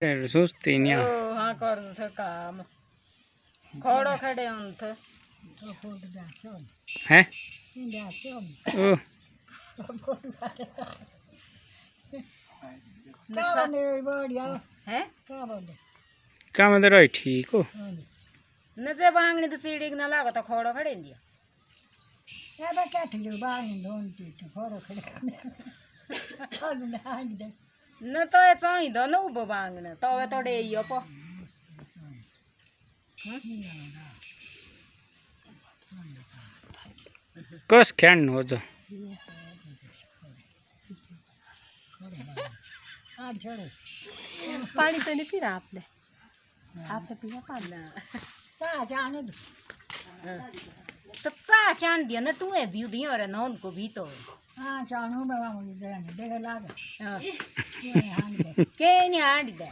सुस्ती न्या ओ हाँ कर थे काम खोड़ो खड़े उन थे हैं ओ हैं काम तो रही ठीक हो न जे बांगनी तो सीढ़ी न लागा तो खोड़ो खड़े दिया यादा क्या थी जो बांगनी दोन ती खोड़ो खड़े न तो ये चाही दो न उबो बांगने तो वे तो डे यो पो कस खेन हो तो पानी तो नहीं पीना आपने आपने पिया पानी चा जाने दो तो चा चांद दिया न तू है भी दिया और न उनको भी तो हाँ चाणू बाबा मुझे जाने देगा लागा हाँ ये हांड दे के नहीं आंड दे